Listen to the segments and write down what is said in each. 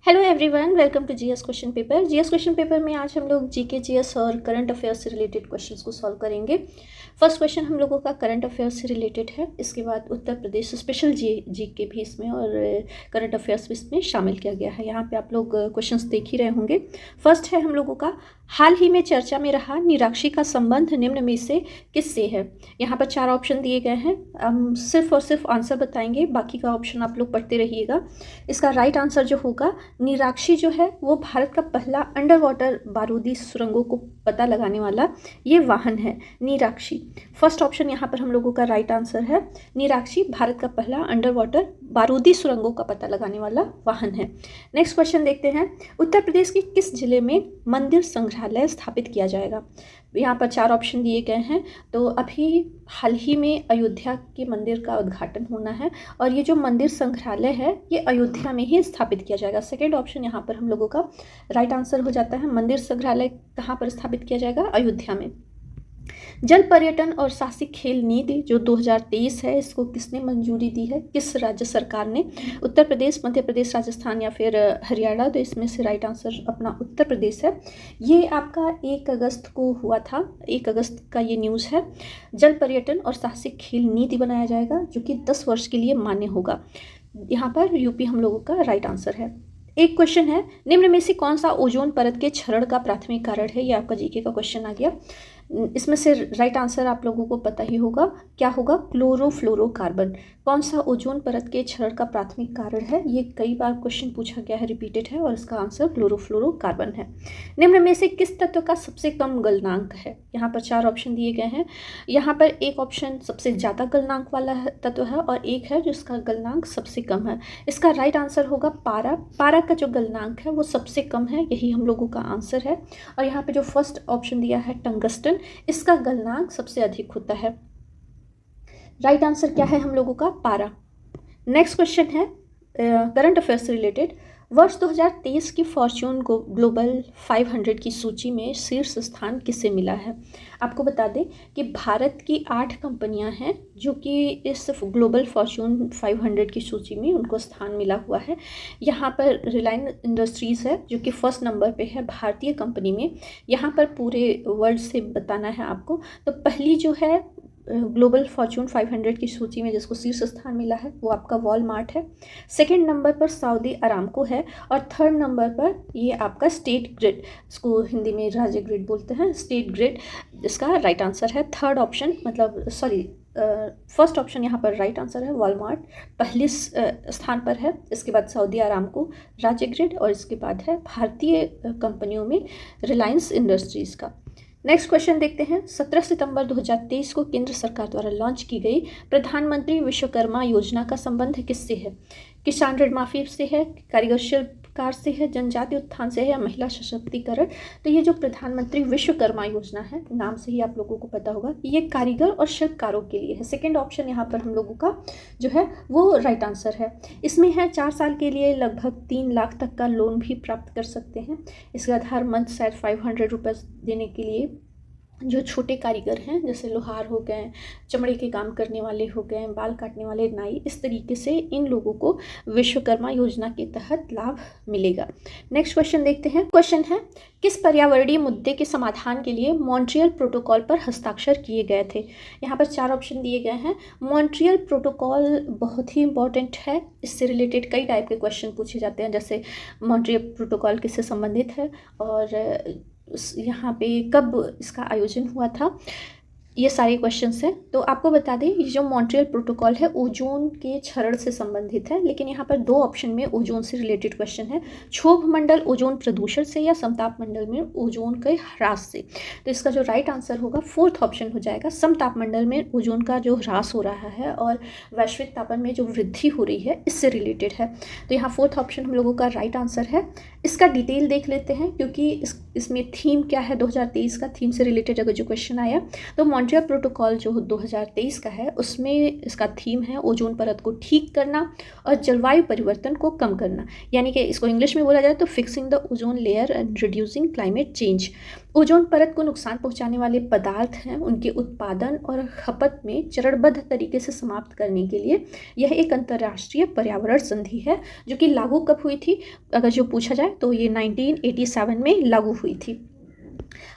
Hello everyone, welcome to GS question paper. GS question paper में आज हम लोग जीके जीएस और करंट अफेयर्स से रिलेटेड क्वेश्चंस को सॉल्व करेंगे। फर्स्ट क्वेश्चन हम लोगों का करंट अफेयर्स से रिलेटेड है। इसके बाद उत्तर प्रदेश स्पेशल जीके भी इसमें और करंट अफेयर्स भी इसमें शामिल किया गया है। यहाँ पे आप लोग क्वेश्चंस देख ही रहे होंगे। फर्स्ट है हम लोगों का, हाल ही में चर्चा में रहा निराक्षी का संबंध निम्न में से किससे है। यहाँ पर 4 ऑप्शन दिए गए हैं। हम सिर्फ और सिर्फ आंसर बताएंगे, बाकी का ऑप्शन आप लोग पढ़ते रहिएगा। इसका राइट आंसर जो होगा, निराक्षी जो है वो भारत का पहला अंडर वाटर बारूदी सुरंगों को पता लगाने वाला ये वाहन है, निराक्षी। फर्स्ट ऑप्शन यहाँ पर हम लोगों का राइट आंसर है। निराक्षी भारत का पहला अंडर वाटर बारूदी सुरंगों का पता लगाने वाला वाहन है। नेक्स्ट क्वेश्चन देखते हैं, उत्तर प्रदेश के किस जिले में मंदिर संग्रहालय स्थापित किया जाएगा। यहाँ पर 4 ऑप्शन दिए गए हैं। तो अभी हाल ही में अयोध्या के मंदिर का उद्घाटन होना है और ये जो मंदिर संग्रहालय है ये अयोध्या में ही स्थापित किया जाएगा। सेकेंड ऑप्शन यहाँ पर हम लोगों का राइट आंसर हो जाता है। मंदिर संग्रहालय कहाँ पर स्थापित किया जाएगा, अयोध्या में। जल पर्यटन और साहसिक खेल नीति जो 2023 है, इसको किसने मंजूरी दी है, किस राज्य सरकार ने। उत्तर प्रदेश, मध्य प्रदेश, राजस्थान या फिर हरियाणा। तो इसमें से राइट आंसर अपना उत्तर प्रदेश है। ये आपका 1 अगस्त को हुआ था, 1 अगस्त का ये न्यूज़ है। जल पर्यटन और साहसिक खेल नीति बनाया जाएगा जो कि 10 वर्ष के लिए मान्य होगा। यहाँ पर यूपी हम लोगों का राइट आंसर है। एक क्वेश्चन है, निम्न में से कौन सा ओजोन परत के क्षरण का प्राथमिक कारण है। ये आपका जीके का क्वेश्चन आ गया। इसमें से राइट आंसर आप लोगों को पता ही होगा, क्या होगा, क्लोरोफ्लोरोकार्बन। कौन सा ओजोन परत के क्षरण का प्राथमिक कारण है, ये कई बार क्वेश्चन पूछा गया है, रिपीटेड है, और इसका आंसर क्लोरोफ्लोरोकार्बन है। निम्न में से किस तत्व का सबसे कम गलनांक है। यहाँ पर 4 ऑप्शन दिए गए हैं। यहाँ पर एक ऑप्शन सबसे ज़्यादा गलनांक वाला तत्व है और एक है जिसका गलनांक सबसे कम है। इसका राइट आंसर होगा पारा। पारा का जो गलनांक है वो सबसे कम है, यही हम लोगों का आंसर है। और यहाँ पे जो फर्स्ट ऑप्शन दिया है टंगस्टन, इसका गलनांक सबसे अधिक होता है। राइट आंसर क्या है हम लोगों का, पारा। नेक्स्ट क्वेश्चन है करंट अफेयर्स से रिलेटेड। वर्ष 2023 की फॉर्च्यून ग्लोबल 500 की सूची में शीर्ष स्थान किसे मिला है। आपको बता दें कि भारत की 8 कंपनियां हैं जो कि इस ग्लोबल फॉर्च्यून 500 की सूची में उनको स्थान मिला हुआ है। यहाँ पर रिलायंस इंडस्ट्रीज़ है जो कि फर्स्ट नंबर पे है भारतीय कंपनी में। यहाँ पर पूरे वर्ल्ड से बताना है आपको। तो पहली जो है ग्लोबल फॉर्च्यून 500 की सूची में जिसको शीर्ष स्थान मिला है वो आपका वॉलमार्ट है। सेकंड नंबर पर सऊदी अरामको है और थर्ड नंबर पर ये आपका स्टेट ग्रिड, इसको हिंदी में राज्य ग्रिड बोलते हैं, स्टेट ग्रिड, इसका राइट आंसर है। थर्ड ऑप्शन मतलब फर्स्ट ऑप्शन यहाँ पर राइट आंसर है, वॉलमार्ट पहले स्थान पर है। इसके बाद सऊदी अरामको, राज्य ग्रिड, और इसके बाद है भारतीय कंपनियों में रिलायंस इंडस्ट्रीज़ का। नेक्स्ट क्वेश्चन देखते हैं, 17 सितंबर 2023 को केंद्र सरकार द्वारा लॉन्च की गई प्रधानमंत्री विश्वकर्मा योजना का संबंध किससे है। किसान ऋण माफी से है, कारीगर शिल्पकार से है, जनजाति उत्थान से है या महिला सशक्तिकरण। तो ये जो प्रधानमंत्री विश्वकर्मा योजना है, नाम से ही आप लोगों को पता होगा, ये कारीगर और शिल्पकारों के लिए है। सेकेंड ऑप्शन यहाँ पर हम लोगों का जो है वो राइट आंसर है। इसमें है 4 साल के लिए लगभग 3 लाख तक का लोन भी प्राप्त कर सकते हैं। इसके बाद हर मंथ शायद 500 रुपये देने के लिए जो छोटे कारीगर हैं, जैसे लोहार हो गए, चमड़े के काम करने वाले हो गए, बाल काटने वाले नाई, इस तरीके से इन लोगों को विश्वकर्मा योजना के तहत लाभ मिलेगा। नेक्स्ट क्वेश्चन देखते हैं। क्वेश्चन है, किस पर्यावरणीय मुद्दे के समाधान के लिए मॉन्ट्रियल प्रोटोकॉल पर हस्ताक्षर किए गए थे। यहाँ पर 4 ऑप्शन दिए गए हैं। मॉन्ट्रियल प्रोटोकॉल बहुत ही इंपॉर्टेंट है, इससे रिलेटेड कई टाइप के क्वेश्चन पूछे जाते हैं, जैसे मॉन्ट्रियल प्रोटोकॉल किससे संबंधित है और यहाँ पे कब इसका आयोजन हुआ था, ये सारे क्वेश्चंस हैं। तो आपको बता दें, ये जो मॉन्ट्रियल प्रोटोकॉल है ओजोन के क्षरण से संबंधित है, लेकिन यहाँ पर 2 ऑप्शन में ओजोन से रिलेटेड क्वेश्चन है, क्षोभ मंडल ओजोन प्रदूषण से या समताप मंडल में ओजोन के ह्रास से। तो इसका जो राइट आंसर होगा फोर्थ ऑप्शन हो जाएगा, समताप मंडल में ओजोन का जो ह्रास हो रहा है और वैश्विक तापमान में जो वृद्धि हो रही है इससे रिलेटेड है। तो यहाँ फोर्थ ऑप्शन हम लोगों का राइट आंसर है। इसका डिटेल देख लेते हैं क्योंकि इसमें थीम क्या है, 2023 का थीम से रिलेटेड अगर जो क्वेश्चन आया तो मॉन्ट्रियल प्रोटोकॉल जो 2023 का है उसमें इसका थीम है ओजोन परत को ठीक करना और जलवायु परिवर्तन को कम करना, यानी कि इसको इंग्लिश में बोला जाए तो fixing the ozone layer and reducing climate change. Ozone परत को नुकसान पहुंचाने वाले पदार्थ हैं उनके उत्पादन और खपत में चरणबद्ध तरीके से समाप्त करने के लिए यह एक अंतर्राष्ट्रीय पर्यावरण संधि है जो कि लागू कब हुई थी, अगर जो पूछा जाए तो ये 1987 में लागू हुई थी।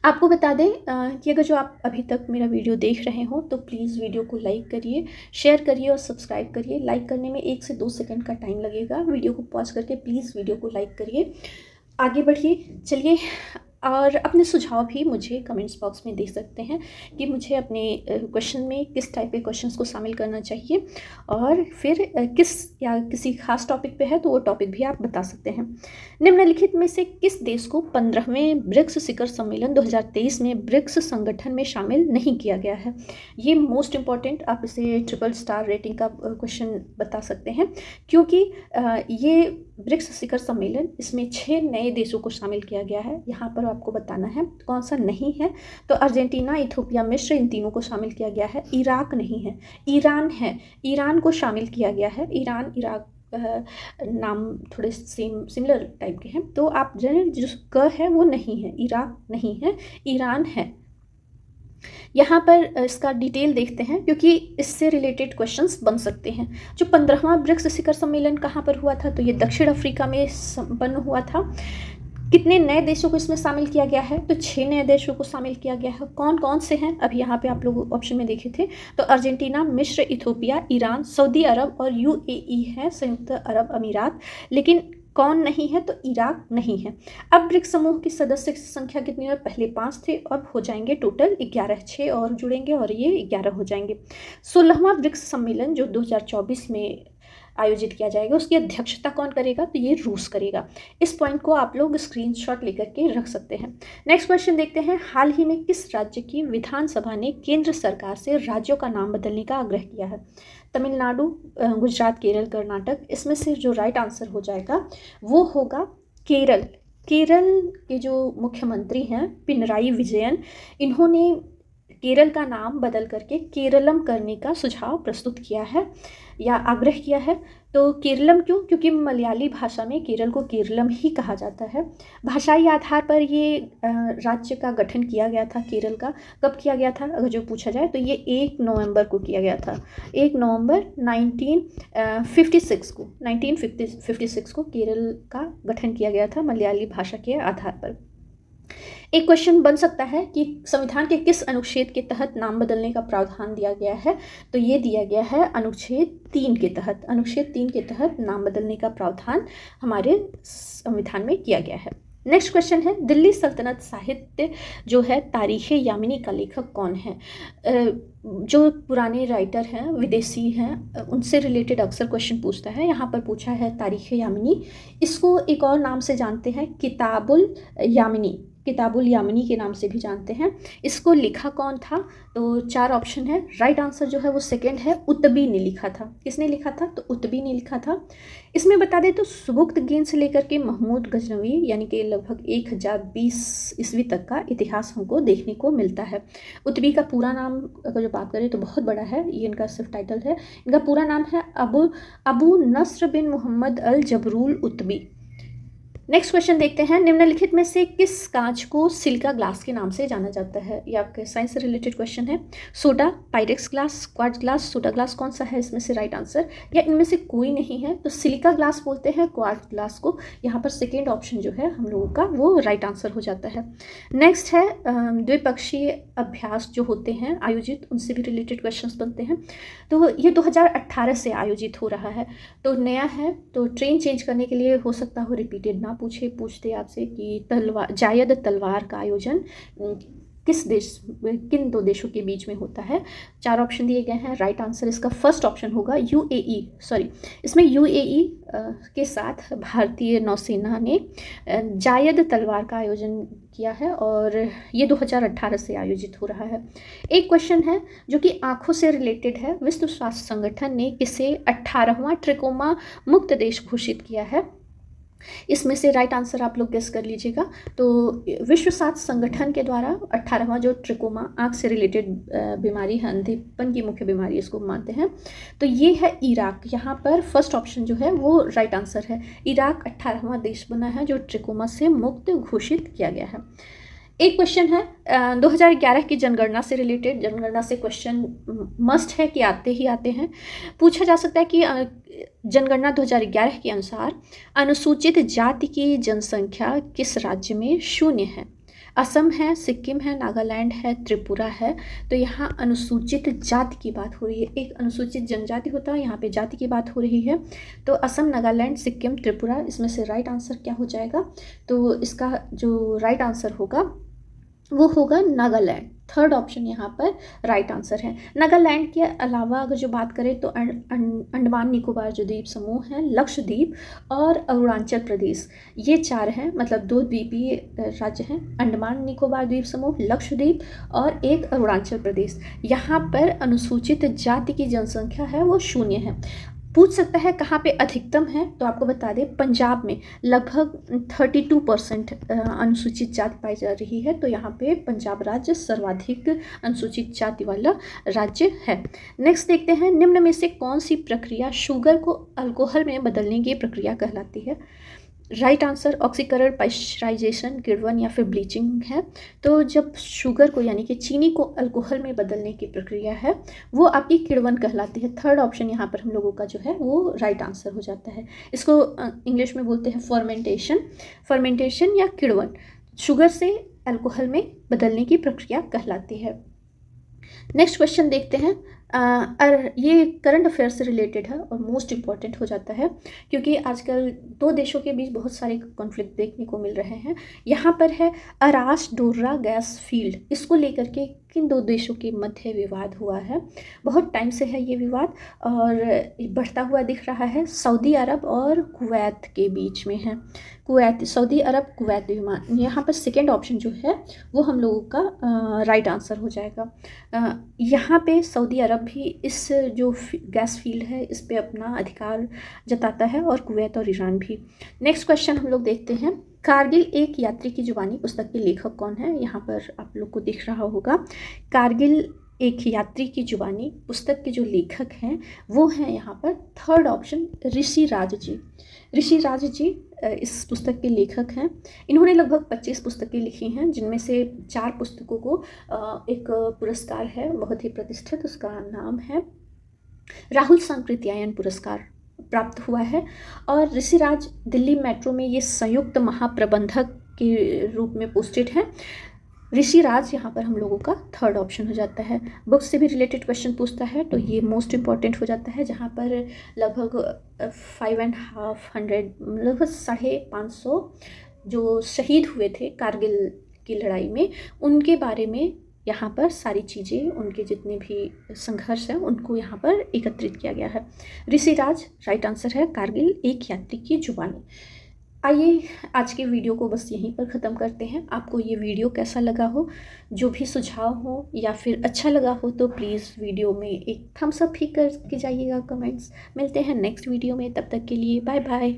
आपको बता दें कि अगर जो आप अभी तक मेरा वीडियो देख रहे हो तो प्लीज़ वीडियो को लाइक करिए, शेयर करिए और सब्सक्राइब करिए। लाइक करने में 1 से 2 सेकंड का टाइम लगेगा। वीडियो को पॉज करके प्लीज़ वीडियो को लाइक करिए, आगे बढ़िए। चलिए, और अपने सुझाव भी मुझे कमेंट्स बॉक्स में दे सकते हैं कि मुझे अपने क्वेश्चन में किस टाइप के क्वेश्चंस को शामिल करना चाहिए, और फिर किस या किसी खास टॉपिक पे है तो वो टॉपिक भी आप बता सकते हैं। निम्नलिखित में से किस देश को 15वें ब्रिक्स शिखर सम्मेलन 2023 में ब्रिक्स संगठन में शामिल नहीं किया गया है? ये मोस्ट इम्पॉर्टेंट, आप इसे ट्रिपल स्टार रेटिंग का क्वेश्चन बता सकते हैं, क्योंकि ये ब्रिक्स शिखर सम्मेलन, इसमें 6 नए देशों को शामिल किया गया है। यहाँ पर आपको बताना है कौन सा नहीं है। तो अर्जेंटीना, इथियोपिया, मिस्र, इन तीनों को शामिल किया गया है। इराक नहीं है, ईरान है, ईरान को शामिल किया गया है। ईरान, इराक नाम थोड़े सिमिलर टाइप के हैं, तो आप जो क है वो नहीं है, इराक नहीं है, ईरान है। यहाँ पर इसका डिटेल देखते हैं क्योंकि इससे रिलेटेड क्वेश्चंस बन सकते हैं। जो 15वां ब्रिक्स शिखर सम्मेलन कहाँ पर हुआ था, तो ये दक्षिण अफ्रीका में संपन्न हुआ था। कितने नए देशों को इसमें शामिल किया गया है, तो 6 नए देशों को शामिल किया गया है। कौन कौन से हैं, अभी यहाँ पे आप लोग ऑप्शन में देखे थे, तो अर्जेंटीना, मिस्र, इथियोपिया, ईरान, सऊदी अरब और UAE है, संयुक्त अरब अमीरात। लेकिन कौन नहीं है, तो इराक नहीं है। अब ब्रिक्स समूह की सदस्य संख्या कितनी है, पहले 5 थे, अब हो जाएंगे टोटल 11, 6 और जुड़ेंगे और ये 11 हो जाएंगे। 16वां ब्रिक्स सम्मेलन जो 2024 में आयोजित किया जाएगा, उसकी अध्यक्षता कौन करेगा, तो ये रूस करेगा। इस पॉइंट को आप लोग स्क्रीनशॉट लेकर के रख सकते हैं। नेक्स्ट क्वेश्चन देखते हैं, हाल ही में किस राज्य की विधानसभा ने केंद्र सरकार से राज्यों का नाम बदलने का आग्रह किया है? तमिलनाडु, गुजरात, केरल, कर्नाटक। इसमें से जो राइट आंसर हो जाएगा वो होगा केरल। केरल के जो मुख्यमंत्री हैं पिनराई विजयन, इन्होंने केरल का नाम बदल करके केरलम करने का सुझाव प्रस्तुत किया है या आग्रह किया है। तो केरलम क्यों, क्योंकि मलयाली भाषा में केरल को केरलम ही कहा जाता है। भाषाई आधार पर ये राज्य का गठन किया गया था केरल का। कब किया गया था, अगर जो पूछा जाए तो ये 1 नवंबर को किया गया था। 1 नवंबर 1956 को केरल का गठन किया गया था मलयाली भाषा के आधार पर। एक क्वेश्चन बन सकता है कि संविधान के किस अनुच्छेद के तहत नाम बदलने का प्रावधान दिया गया है, तो ये दिया गया है अनुच्छेद 3 के तहत। अनुच्छेद 3 के तहत नाम बदलने का प्रावधान हमारे संविधान में किया गया है। नेक्स्ट क्वेश्चन है, दिल्ली सल्तनत साहित्य जो है तारीख़ यामिनी का लेखक कौन है? जो पुराने राइटर हैं, विदेशी हैं, उनसे रिलेटेड अक्सर क्वेश्चन पूछता है। यहाँ पर पूछा है तारीख़ यामिनी। इसको एक और नाम से जानते हैं, किताबुल यामिनी, किताबुल यामिनी के नाम से भी जानते हैं। इसको लिखा कौन था, तो 4 ऑप्शन है। राइट आंसर जो है वो सेकंड है, उतबी ने लिखा था। किसने लिखा था, तो उतबी ने लिखा था। इसमें बता दें तो सुबुक्तगीन से लेकर के महमूद गजनवी, यानी कि लगभग 1020 ईस्वी तक का इतिहास हमको देखने को मिलता है। उतबी का पूरा नाम अगर जो बात करें तो बहुत बड़ा है, ये इनका सिर्फ टाइटल है। इनका पूरा नाम है अबू नस्र बिन मोहम्मद अल जबरूल उतबी। नेक्स्ट क्वेश्चन देखते हैं, निम्नलिखित में से किस कांच को सिलिका ग्लास के नाम से जाना जाता है? ये आपके साइंस से रिलेटेड क्वेश्चन है। Soda, Pyrex glass, quartz glass, soda glass, कौन सा है इसमें से राइट आंसर, या इनमें से कोई नहीं है? तो सिलिका ग्लास बोलते हैं क्वार्ट्ज ग्लास को। यहाँ पर सेकेंड ऑप्शन जो है हम लोगों का वो राइट आंसर हो जाता है। नेक्स्ट है द्विपक्षीय अभ्यास जो होते हैं आयोजित, उनसे भी रिलेटेड क्वेश्चन बनते हैं। तो ये 2018 से आयोजित हो रहा है, तो नया है, तो ट्रेन चेंज करने के लिए हो सकता हो रिपीटेड ना पूछते आपसे कि जायद तलवार का आयोजन किन 2 देशों के बीच में होता है? 4 ऑप्शन दिए गए हैं। राइट आंसर इसका फर्स्ट ऑप्शन होगा इसमें UAE के साथ भारतीय नौसेना ने जायद तलवार का आयोजन किया है और ये 2018 से आयोजित हो रहा है। एक क्वेश्चन है जो कि आँखों से रिलेटेड है, विश्व स्वास्थ्य संगठन ने किसे 18वां ट्रिकोमा मुक्त देश घोषित किया है? इसमें से राइट आंसर आप लोग गेस कर लीजिएगा। तो विश्व स्वास्थ्य संगठन के द्वारा 18वां जो ट्रिकोमा आँख से रिलेटेड बीमारी है, अंधेपन की मुख्य बीमारी इसको मानते हैं, तो ये है इराक। यहाँ पर फर्स्ट ऑप्शन जो है वो राइट आंसर है। इराक 18वां देश बना है जो ट्रिकोमा से मुक्त घोषित किया गया है। एक क्वेश्चन है 2011 की जनगणना से रिलेटेड। जनगणना से क्वेश्चन मस्ट है कि आते ही आते हैं। पूछा जा सकता है कि जनगणना 2011 के अनुसार अनुसूचित जाति की जनसंख्या किस राज्य में शून्य है? असम है, सिक्किम है, नागालैंड है, त्रिपुरा है। तो यहाँ अनुसूचित जाति की बात हो रही है। एक अनुसूचित जनजाति होता है, यहाँ पे जाति की बात हो रही है। तो असम, नागालैंड, सिक्किम, त्रिपुरा, इसमें से राइट आंसर क्या हो जाएगा? तो इसका जो राइट आंसर होगा वो होगा नागालैंड। थर्ड ऑप्शन यहाँ पर राइट आंसर है। नागालैंड के अलावा अगर जो बात करें तो अंडमान निकोबार जो द्वीप समूह हैं, लक्षद्वीप और अरुणाचल प्रदेश, ये 4 हैं, मतलब 2 द्वीपीय राज्य हैं, अंडमान निकोबार द्वीप समूह, लक्षद्वीप और एक अरुणाचल प्रदेश। यहाँ पर अनुसूचित जाति की जनसंख्या है वो शून्य है। पूछ सकता है कहाँ पे अधिकतम है, तो आपको बता दें पंजाब में लगभग 32% अनुसूचित जाति पाई जा रही है। तो यहाँ पे पंजाब राज्य सर्वाधिक अनुसूचित जाति वाला राज्य है। नेक्स्ट देखते हैं, निम्न में से कौन सी प्रक्रिया शुगर को अल्कोहल में बदलने की प्रक्रिया कहलाती है? राइट आंसर ऑक्सीकरण, पाश्चराइजेशन, किण्वन या फिर ब्लीचिंग है। तो जब शुगर को यानी कि चीनी को अल्कोहल में बदलने की प्रक्रिया है वो आपकी किण्वन कहलाती है। थर्ड ऑप्शन यहाँ पर हम लोगों का जो है वो राइट आंसर हो जाता है। इसको इंग्लिश में बोलते हैं फर्मेंटेशन या किण्वन। शुगर से अल्कोहल में बदलने की प्रक्रिया कहलाती है। नेक्स्ट क्वेश्चन देखते हैं। ये करंट अफेयर से रिलेटेड है और मोस्ट इम्पॉर्टेंट हो जाता है क्योंकि आजकल 2 देशों के बीच बहुत सारे कॉन्फ्लिक्ट देखने को मिल रहे हैं। यहाँ पर है अरास डोर्रा गैस फील्ड, इसको लेकर के किन 2 देशों के मध्य विवाद हुआ है? बहुत टाइम से है ये विवाद और बढ़ता हुआ दिख रहा है। सऊदी अरब और कुवैत के बीच में है। कुवैत, सऊदी अरब, कुवैत विमान। यहाँ पर सेकेंड ऑप्शन जो है वो हम लोगों का राइट आंसर हो जाएगा। यहाँ पे सऊदी अरब भी इस जो गैस फील्ड है इस पे अपना अधिकार जताता है और कुवैत और ईरान भी। नेक्स्ट क्वेश्चन हम लोग देखते हैं, कारगिल एक यात्री की जुबानी पुस्तक के लेखक कौन है? यहाँ पर आप लोग को दिख रहा होगा, कारगिल एक यात्री की जुबानी पुस्तक के जो लेखक हैं वो हैं यहाँ पर थर्ड ऑप्शन ऋषिराज जी। ऋषिराज जी इस पुस्तक के लेखक हैं। इन्होंने लगभग 25 पुस्तकें लिखी हैं जिनमें से 4 पुस्तकों को एक पुरस्कार है बहुत ही प्रतिष्ठित, उसका नाम है राहुल सांकृत्यायन पुरस्कार प्राप्त हुआ है। और ऋषिराज दिल्ली मेट्रो में ये संयुक्त महाप्रबंधक के रूप में पोस्टेड है। ऋषिराज यहाँ पर हम लोगों का थर्ड ऑप्शन हो जाता है। बुक्स से भी रिलेटेड क्वेश्चन पूछता है तो ये मोस्ट इम्पॉर्टेंट हो जाता है, जहाँ पर लगभग 550 लगभग 550 जो शहीद हुए थे कारगिल की लड़ाई में, उनके बारे में यहाँ पर सारी चीज़ें, उनके जितने भी संघर्ष हैं उनको यहाँ पर एकत्रित किया गया है। ऋषिराज राइट आंसर है, कारगिल एक यात्री की जुबानी। आइए आज के वीडियो को बस यहीं पर ख़त्म करते हैं। आपको ये वीडियो कैसा लगा हो, जो भी सुझाव हो या फिर अच्छा लगा हो तो प्लीज़ वीडियो में एक थम्स अप ही करके जाइएगा कमेंट्स। मिलते हैं नेक्स्ट वीडियो में, तब तक के लिए बाय बाय।